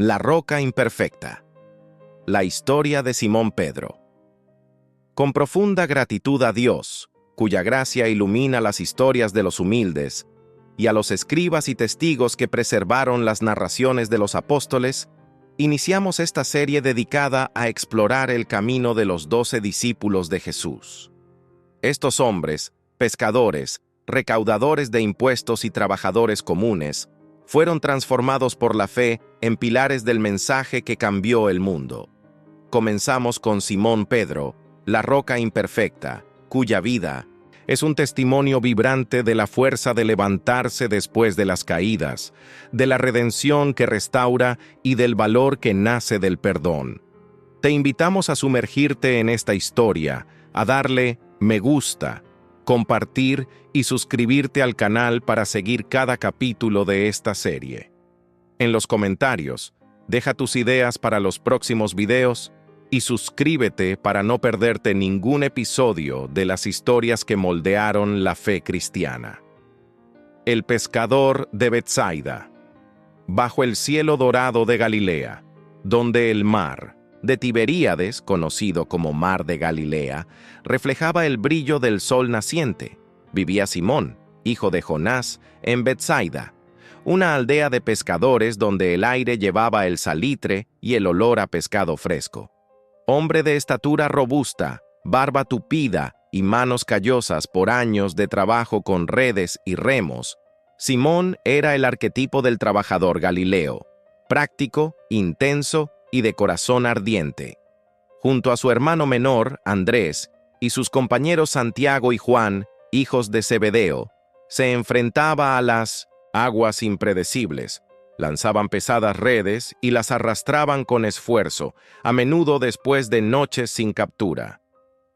La roca imperfecta. La historia de Simón Pedro. Con profunda gratitud a Dios, cuya gracia ilumina las historias de los humildes, y a los escribas y testigos que preservaron las narraciones de los apóstoles, iniciamos esta serie dedicada a explorar el camino de los 12 discípulos de Jesús. Estos hombres, pescadores, recaudadores de impuestos y trabajadores comunes, fueron transformados por la fe en pilares del mensaje que cambió el mundo. Comenzamos con Simón Pedro, la roca imperfecta, cuya vida es un testimonio vibrante de la fuerza de levantarse después de las caídas, de la redención que restaura y del valor que nace del perdón. Te invitamos a sumergirte en esta historia, a darle me gusta, compartir y suscribirte al canal para seguir cada capítulo de esta serie. En los comentarios, deja tus ideas para los próximos videos y suscríbete para no perderte ningún episodio de las historias que moldearon la fe cristiana. El pescador de Betsaida. Bajo el cielo dorado de Galilea, donde el mar de Tiberíades, conocido como Mar de Galilea, reflejaba el brillo del sol naciente, vivía Simón, hijo de Jonás, en Betsaida, una aldea de pescadores donde el aire llevaba el salitre y el olor a pescado fresco. Hombre de estatura robusta, barba tupida y manos callosas por años de trabajo con redes y remos, Simón era el arquetipo del trabajador galileo, práctico, intenso y de corazón ardiente. Junto a su hermano menor, Andrés, y sus compañeros Santiago y Juan, hijos de Zebedeo, se enfrentaba a las aguas impredecibles. Lanzaban pesadas redes y las arrastraban con esfuerzo, a menudo después de noches sin captura.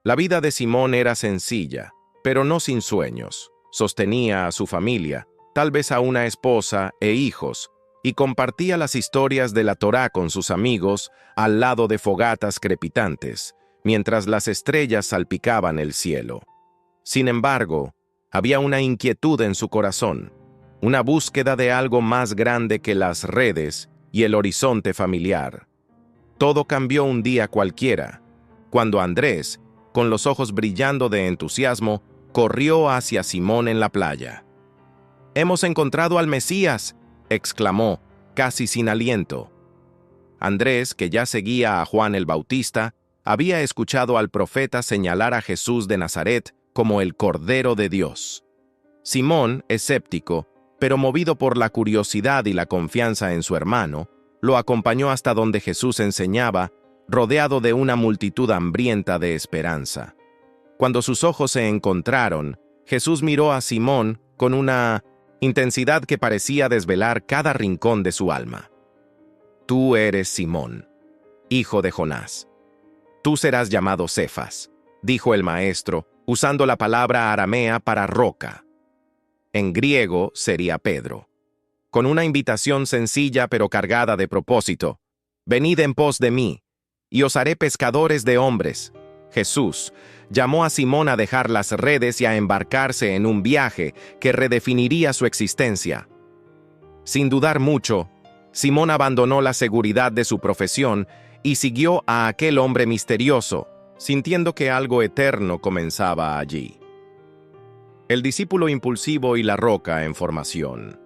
La vida de Simón era sencilla, pero no sin sueños. Sostenía a su familia, tal vez a una esposa e hijos, y compartía las historias de la Torá con sus amigos al lado de fogatas crepitantes, mientras las estrellas salpicaban el cielo. Sin embargo, había una inquietud en su corazón, una búsqueda de algo más grande que las redes y el horizonte familiar. Todo cambió un día cualquiera, cuando Andrés, con los ojos brillando de entusiasmo, corrió hacia Simón en la playa. «¡Hemos encontrado al Mesías!», exclamó, casi sin aliento. Andrés, que ya seguía a Juan el Bautista, había escuchado al profeta señalar a Jesús de Nazaret como el Cordero de Dios. Simón, escéptico, pero movido por la curiosidad y la confianza en su hermano, lo acompañó hasta donde Jesús enseñaba, rodeado de una multitud hambrienta de esperanza. Cuando sus ojos se encontraron, Jesús miró a Simón con una intensidad que parecía desvelar cada rincón de su alma. «Tú eres Simón, hijo de Jonás. Tú serás llamado Cefas», dijo el maestro, usando la palabra aramea para roca. En griego sería Pedro. Con una invitación sencilla pero cargada de propósito: «Venid en pos de mí, y os haré pescadores de hombres». Jesús llamó a Simón a dejar las redes y a embarcarse en un viaje que redefiniría su existencia. Sin dudar mucho, Simón abandonó la seguridad de su profesión y siguió a aquel hombre misterioso, sintiendo que algo eterno comenzaba allí. El discípulo impulsivo y la roca en formación.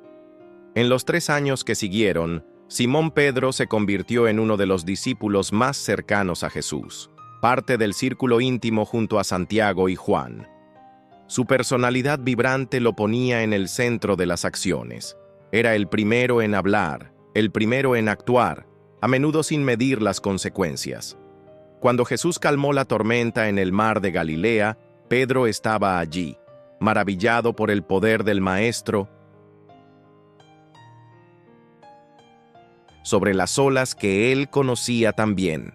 En los 3 años que siguieron, Simón Pedro se convirtió en uno de los discípulos más cercanos a Jesús, parte del círculo íntimo junto a Santiago y Juan. Su personalidad vibrante lo ponía en el centro de las acciones. Era el primero en hablar, el primero en actuar, a menudo sin medir las consecuencias. Cuando Jesús calmó la tormenta en el mar de Galilea, Pedro estaba allí, maravillado por el poder del Maestro sobre las olas que él conocía tan bien.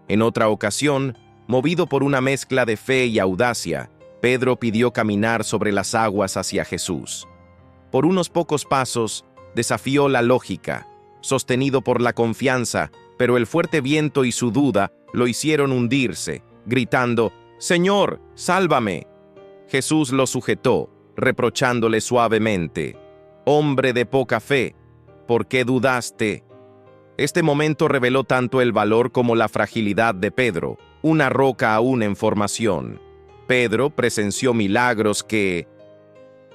En otra ocasión, movido por una mezcla de fe y audacia, Pedro pidió caminar sobre las aguas hacia Jesús. Por unos pocos pasos, desafió la lógica, sostenido por la confianza, pero el fuerte viento y su duda lo hicieron hundirse, gritando: «¡Señor, sálvame!». Jesús lo sujetó, reprochándole suavemente: «Hombre de poca fe, ¿por qué dudaste?». Este momento reveló tanto el valor como la fragilidad de Pedro, una roca aún en formación. Pedro presenció milagros que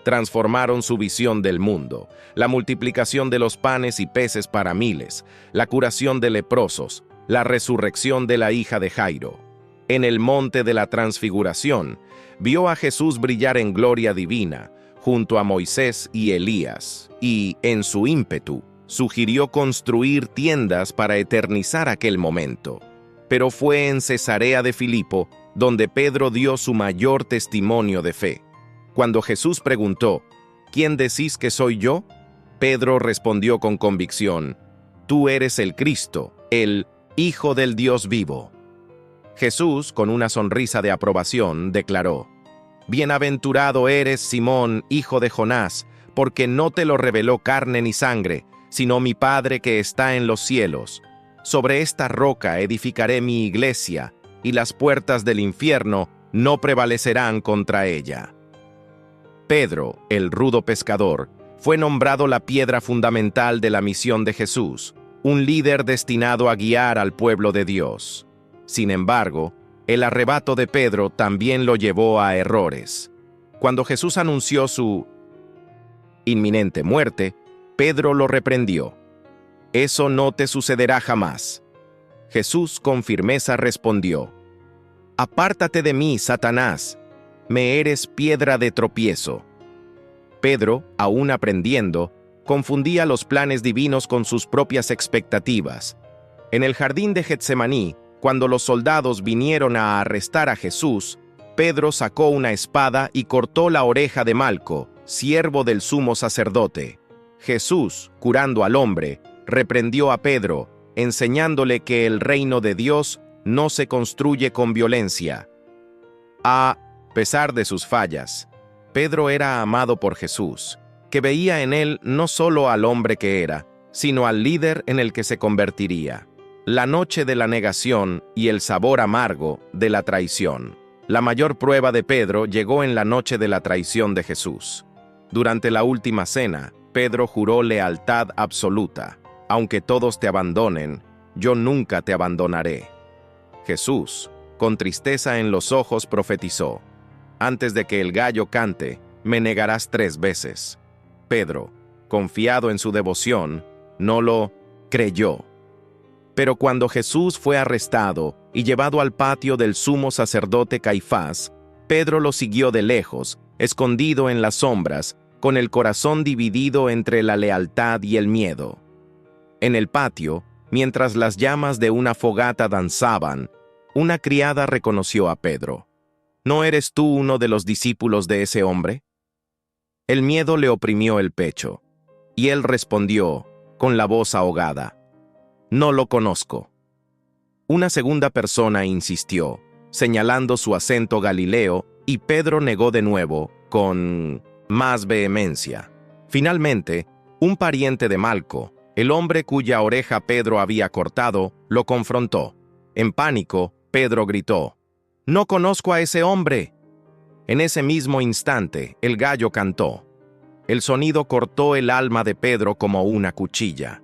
transformaron su visión del mundo: la multiplicación de los panes y peces para miles, la curación de leprosos, la resurrección de la hija de Jairo. En el monte de la Transfiguración, vio a Jesús brillar en gloria divina, junto a Moisés y Elías, y, en su ímpetu, sugirió construir tiendas para eternizar aquel momento. Pero fue en Cesarea de Filipo donde Pedro dio su mayor testimonio de fe. Cuando Jesús preguntó, ¿quién decís que soy yo?, Pedro respondió con convicción, tú eres el Cristo, el Hijo del Dios vivo. Jesús, con una sonrisa de aprobación, declaró, bienaventurado eres, Simón, hijo de Jonás, porque no te lo reveló carne ni sangre, sino mi Padre que está en los cielos. Sobre esta roca edificaré mi iglesia, y las puertas del infierno no prevalecerán contra ella. Pedro, el rudo pescador, fue nombrado la piedra fundamental de la misión de Jesús, un líder destinado a guiar al pueblo de Dios. Sin embargo, el arrebato de Pedro también lo llevó a errores. Cuando Jesús anunció su inminente muerte, Pedro lo reprendió. Eso no te sucederá jamás. Jesús con firmeza respondió, apártate de mí, Satanás, me eres piedra de tropiezo. Pedro, aún aprendiendo, confundía los planes divinos con sus propias expectativas. En el jardín de Getsemaní, cuando los soldados vinieron a arrestar a Jesús, Pedro sacó una espada y cortó la oreja de Malco, siervo del sumo sacerdote. Jesús, curando al hombre, reprendió a Pedro, enseñándole que el reino de Dios no se construye con violencia. A pesar de sus fallas, Pedro era amado por Jesús, que veía en él no solo al hombre que era, sino al líder en el que se convertiría. La noche de la negación y el sabor amargo de la traición. La mayor prueba de Pedro llegó en la noche de la traición de Jesús. Durante la última cena, Pedro juró lealtad absoluta. Aunque todos te abandonen, yo nunca te abandonaré. Jesús, con tristeza en los ojos, profetizó, antes de que el gallo cante, me negarás 3 veces. Pedro, confiado en su devoción, no lo creyó. Pero cuando Jesús fue arrestado y llevado al patio del sumo sacerdote Caifás, Pedro lo siguió de lejos, escondido en las sombras, con el corazón dividido entre la lealtad y el miedo. En el patio, mientras las llamas de una fogata danzaban, una criada reconoció a Pedro. ¿No eres tú uno de los discípulos de ese hombre? El miedo le oprimió el pecho, y él respondió, con la voz ahogada, no lo conozco. Una segunda persona insistió, señalando su acento galileo, y Pedro negó de nuevo, con más vehemencia. Finalmente, un pariente de Malco, el hombre cuya oreja Pedro había cortado, lo confrontó. En pánico, Pedro gritó, «¡No conozco a ese hombre!». En ese mismo instante, el gallo cantó. El sonido cortó el alma de Pedro como una cuchilla.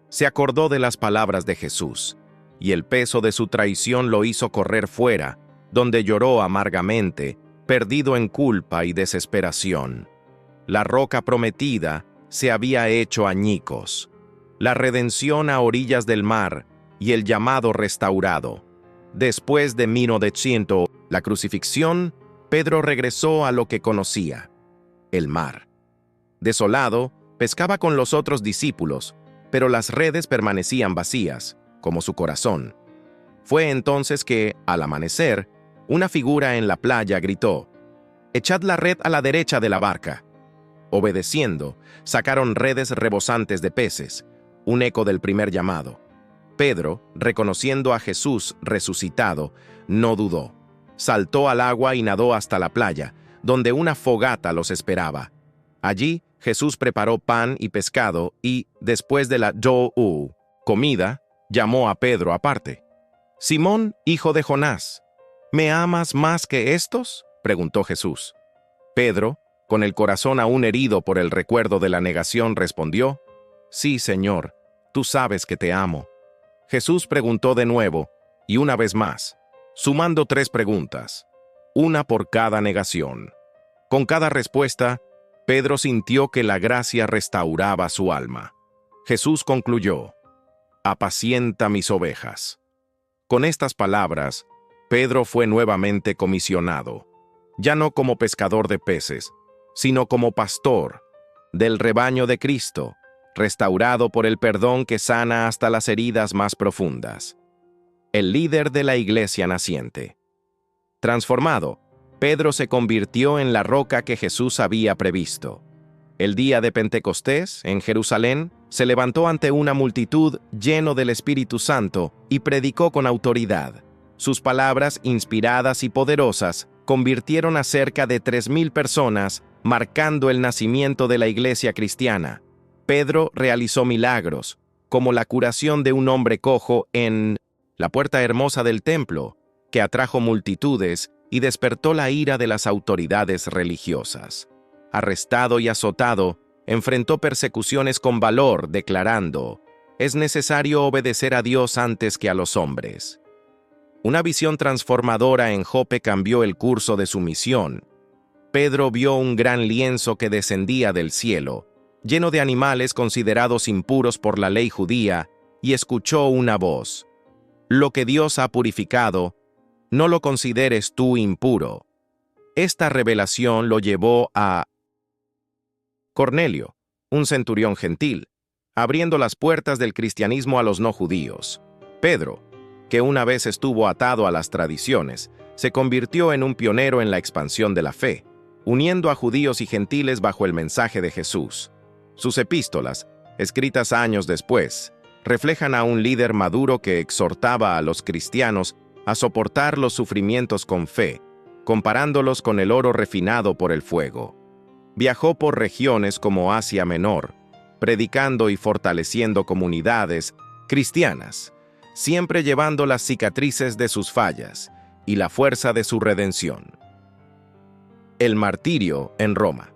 Se acordó de las palabras de Jesús, y el peso de su traición lo hizo correr fuera, donde lloró amargamente, perdido en culpa y desesperación. La roca prometida se había hecho añicos. La redención a orillas del mar y el llamado restaurado. Después de 1900, la crucifixión, Pedro regresó a lo que conocía, el mar. Desolado, pescaba con los otros discípulos, pero las redes permanecían vacías, como su corazón. Fue entonces que, al amanecer, una figura en la playa gritó, «Echad la red a la derecha de la barca». Obedeciendo, sacaron redes rebosantes de peces, un eco del primer llamado. Pedro, reconociendo a Jesús resucitado, no dudó. Saltó al agua y nadó hasta la playa, donde una fogata los esperaba. Allí, Jesús preparó pan y pescado y, después de la comida, llamó a Pedro aparte. «Simón, hijo de Jonás, ¿me amas más que estos?», preguntó Jesús. Pedro, con el corazón aún herido por el recuerdo de la negación, respondió, «Sí, Señor, tú sabes que te amo». Jesús preguntó de nuevo, y una vez más, sumando 3 preguntas, una por cada negación. Con cada respuesta, Pedro sintió que la gracia restauraba su alma. Jesús concluyó, «Apacienta mis ovejas». Con estas palabras, Pedro fue nuevamente comisionado, ya no como pescador de peces, sino como pastor del rebaño de Cristo, restaurado por el perdón que sana hasta las heridas más profundas. El líder de la iglesia naciente. Transformado, Pedro se convirtió en la roca que Jesús había previsto. El día de Pentecostés, en Jerusalén, se levantó ante una multitud lleno del Espíritu Santo y predicó con autoridad. Sus palabras, inspiradas y poderosas, convirtieron a cerca de 3,000 personas, marcando el nacimiento de la iglesia cristiana. Pedro realizó milagros, como la curación de un hombre cojo en la puerta hermosa del templo, que atrajo multitudes y despertó la ira de las autoridades religiosas. Arrestado y azotado, enfrentó persecuciones con valor, declarando, «Es necesario obedecer a Dios antes que a los hombres». Una visión transformadora en Jope cambió el curso de su misión. Pedro vio un gran lienzo que descendía del cielo, lleno de animales considerados impuros por la ley judía, y escuchó una voz, «Lo que Dios ha purificado, no lo consideres tú impuro». Esta revelación lo llevó a Cornelio, un centurión gentil, abriendo las puertas del cristianismo a los no judíos. Pedro, que una vez estuvo atado a las tradiciones, se convirtió en un pionero en la expansión de la fe, uniendo a judíos y gentiles bajo el mensaje de Jesús. Sus epístolas, escritas años después, reflejan a un líder maduro que exhortaba a los cristianos a soportar los sufrimientos con fe, comparándolos con el oro refinado por el fuego. Viajó por regiones como Asia Menor, predicando y fortaleciendo comunidades cristianas, siempre llevando las cicatrices de sus fallas y la fuerza de su redención. El martirio en Roma.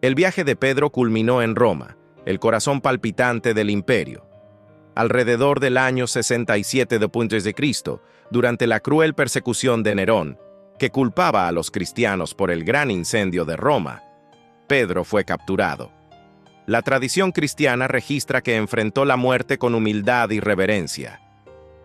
El viaje de Pedro culminó en Roma, el corazón palpitante del imperio. Alrededor del año 67 d.C., durante la cruel persecución de Nerón, que culpaba a los cristianos por el gran incendio de Roma, Pedro fue capturado. La tradición cristiana registra que enfrentó la muerte con humildad y reverencia.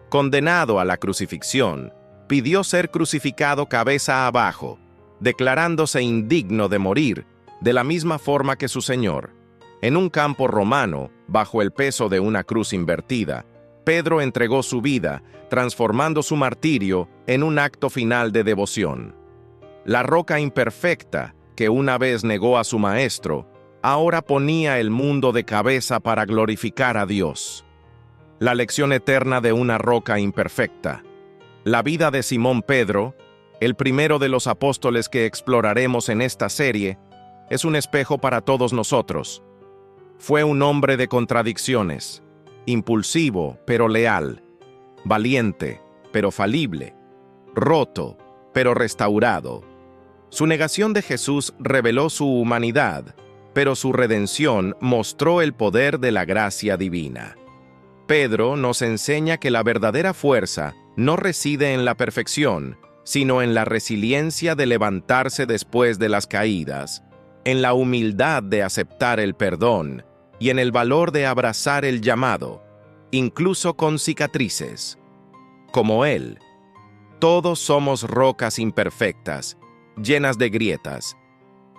Condenado a la crucifixión, pidió ser crucificado cabeza abajo, declarándose indigno de morir de la misma forma que su Señor. En un campo romano, bajo el peso de una cruz invertida, Pedro entregó su vida, transformando su martirio en un acto final de devoción. La roca imperfecta, que una vez negó a su maestro, ahora ponía el mundo de cabeza para glorificar a Dios. La lección eterna de una roca imperfecta. La vida de Simón Pedro, el primero de los apóstoles que exploraremos en esta serie, es un espejo para todos nosotros. Fue un hombre de contradicciones, impulsivo pero leal, valiente pero falible, roto pero restaurado. Su negación de Jesús reveló su humanidad, pero su redención mostró el poder de la gracia divina. Pedro nos enseña que la verdadera fuerza no reside en la perfección, sino en la resiliencia de levantarse después de las caídas, en la humildad de aceptar el perdón y en el valor de abrazar el llamado, incluso con cicatrices. Como él, todos somos rocas imperfectas, llenas de grietas,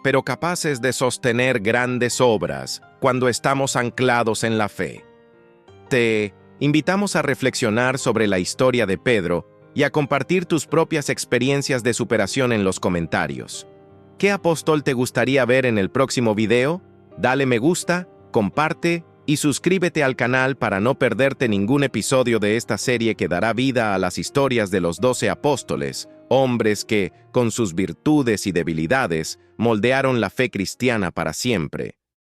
pero capaces de sostener grandes obras cuando estamos anclados en la fe. Te invitamos a reflexionar sobre la historia de Pedro y a compartir tus propias experiencias de superación en los comentarios. ¿Qué apóstol te gustaría ver en el próximo video? Dale me gusta, comparte y suscríbete al canal para no perderte ningún episodio de esta serie que dará vida a las historias de los 12 apóstoles, hombres que, con sus virtudes y debilidades, moldearon la fe cristiana para siempre.